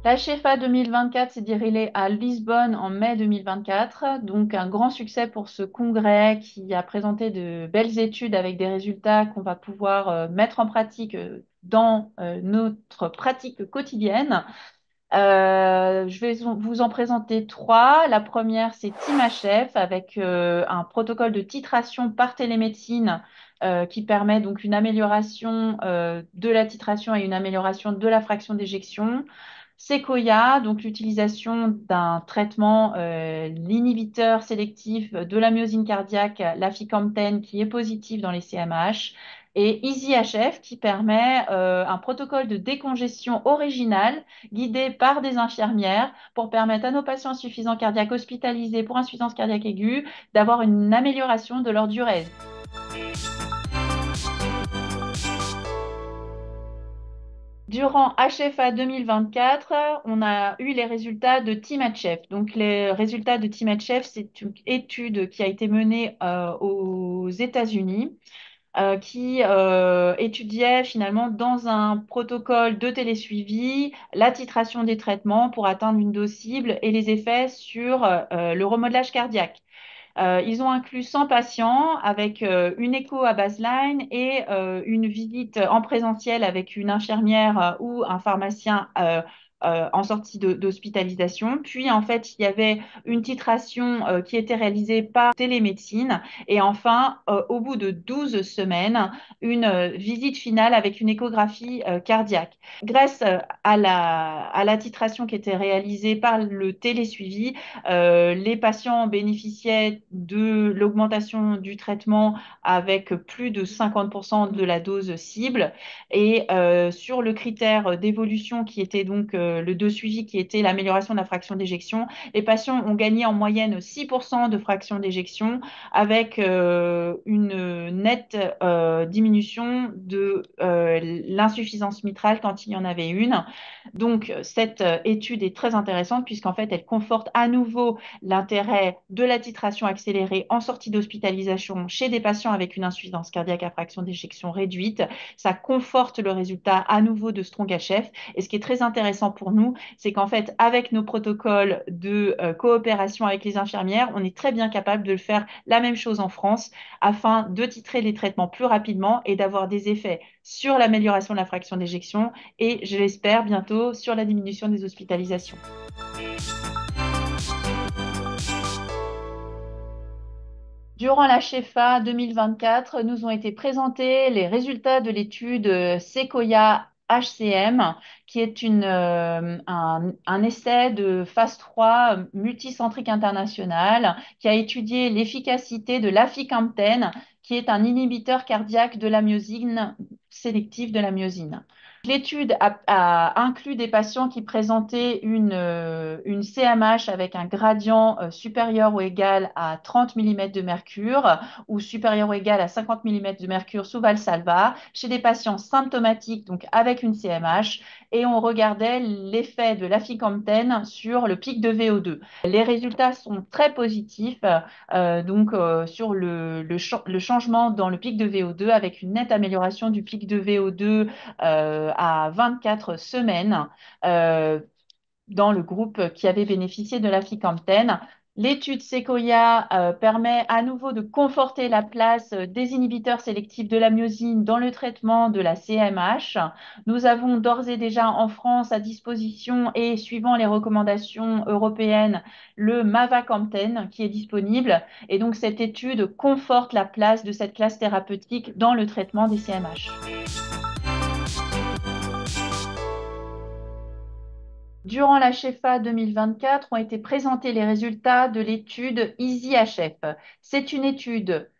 La Shefa 2024 s'est déroulée à Lisbonne en mai 2024, donc un grand succès pour ce congrès qui a présenté de belles études avec des résultats qu'on va pouvoir mettre en pratique dans notre pratique quotidienne. Je vais vous en présenter trois. La première, c'est TeamHF avec un protocole de titration par télémédecine qui permet donc une amélioration de la titration et une amélioration de la fraction d'éjection. Sequoia, donc l'utilisation d'un traitement, l'inhibiteur sélectif de la myosine cardiaque, l'aficamten, qui est positif dans les CMH, et EasyHF, qui permet un protocole de décongestion original guidé par des infirmières pour permettre à nos patients insuffisants cardiaques hospitalisés pour insuffisance cardiaque aiguë d'avoir une amélioration de leur durée. Durant HFA 2024, on a eu les résultats de TeamHF. Donc, les résultats de TeamHF, c'est une étude qui a été menée aux États-Unis, qui étudiait finalement dans un protocole de télésuivi la titration des traitements pour atteindre une dose cible et les effets sur le remodelage cardiaque. Ils ont inclus 100 patients avec une écho à baseline et une visite en présentiel avec une infirmière ou un pharmacien en sortie d'hospitalisation. Puis, en fait, il y avait une titration qui était réalisée par télémédecine. Et enfin, au bout de 12 semaines, une visite finale avec une échographie cardiaque. Grâce à la titration qui était réalisée par le télésuivi, les patients bénéficiaient de l'augmentation du traitement avec plus de 50% de la dose cible. Et sur le critère d'évolution qui était donc le de suivi, qui était l'amélioration de la fraction d'éjection, les patients ont gagné en moyenne 6% de fraction d'éjection avec une nette diminution de l'insuffisance mitrale quand il y en avait une. Donc, cette étude est très intéressante puisqu'en fait, elle conforte à nouveau l'intérêt de la titration accélérée en sortie d'hospitalisation chez des patients avec une insuffisance cardiaque à fraction d'éjection réduite. Ça conforte le résultat à nouveau de STRONG-HF. Et ce qui est très intéressant pour nous, c'est qu'en fait, avec nos protocoles de coopération avec les infirmières, on est très bien capable de faire la même chose en France afin de titrer les traitements plus rapidement et d'avoir des effets sur l'amélioration de la fraction d'éjection et, je l'espère, bientôt sur la diminution des hospitalisations. Durant la Shefa 2024, nous ont été présentés les résultats de l'étude Sequoia HCM, qui est un essai de phase 3 multicentrique international qui a étudié l'efficacité de l'aficamten, qui est un inhibiteur cardiaque de la myosine, sélectif de la myosine. L'étude a inclus des patients qui présentaient une CMH avec un gradient supérieur ou égal à 30 mm de mercure ou supérieur ou égal à 50 mm de mercure sous Valsalva chez des patients symptomatiques, donc avec une CMH, et on regardait l'effet de l'aficamten sur le pic de VO2. Les résultats sont très positifs, sur le changement dans le pic de VO2 avec une nette amélioration du pic de VO2 à 24 semaines dans le groupe qui avait bénéficié de l'aficamten. L'étude Sequoia permet à nouveau de conforter la place des inhibiteurs sélectifs de la myosine dans le traitement de la CMH. Nous avons d'ores et déjà en France à disposition et suivant les recommandations européennes, le mavacamten qui est disponible. Et donc cette étude conforte la place de cette classe thérapeutique dans le traitement des CMH. Durant la Shefa 2024 ont été présentés les résultats de l'étude EasyHF. C'est une étude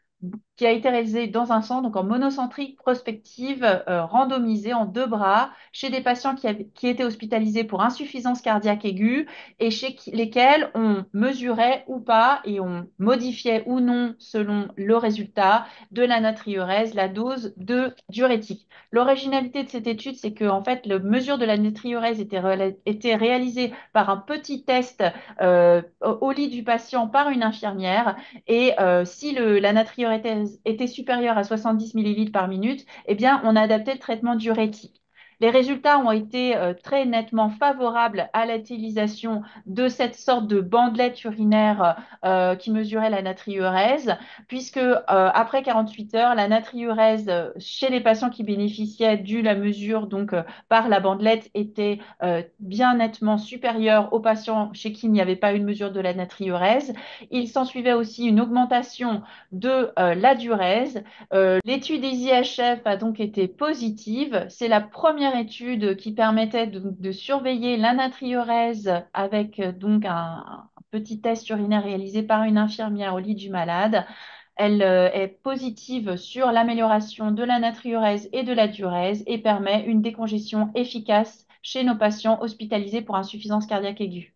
qui a été réalisée dans un centre, donc en monocentrique prospective, randomisée en deux bras, chez des patients qui étaient hospitalisés pour insuffisance cardiaque aiguë et chez lesquels on mesurait ou pas et on modifiait ou non, selon le résultat, de la natriurèse, la dose de diurétique. L'originalité de cette étude, c'est que en fait, la mesure de la natriurèse était réalisée par un petit test au lit du patient par une infirmière et si la natriuréthèse était supérieure à 70 millilitres par minute, eh bien, on a adapté le traitement diurétique. Les résultats ont été très nettement favorables à l'utilisation de cette sorte de bandelette urinaire qui mesurait la natriurèse, puisque après 48 heures, la natriurèse chez les patients qui bénéficiaient de la mesure donc par la bandelette était bien nettement supérieure aux patients chez qui il n'y avait pas une mesure de la natriurèse. Il s'ensuivait aussi une augmentation de la diurèse. L'étude EasyHF a donc été positive. C'est la première étude qui permettait de surveiller la natriurèse avec donc un petit test urinaire réalisé par une infirmière au lit du malade. Elle est positive sur l'amélioration de la natriurèse et de la diurèse et permet une décongestion efficace chez nos patients hospitalisés pour insuffisance cardiaque aiguë.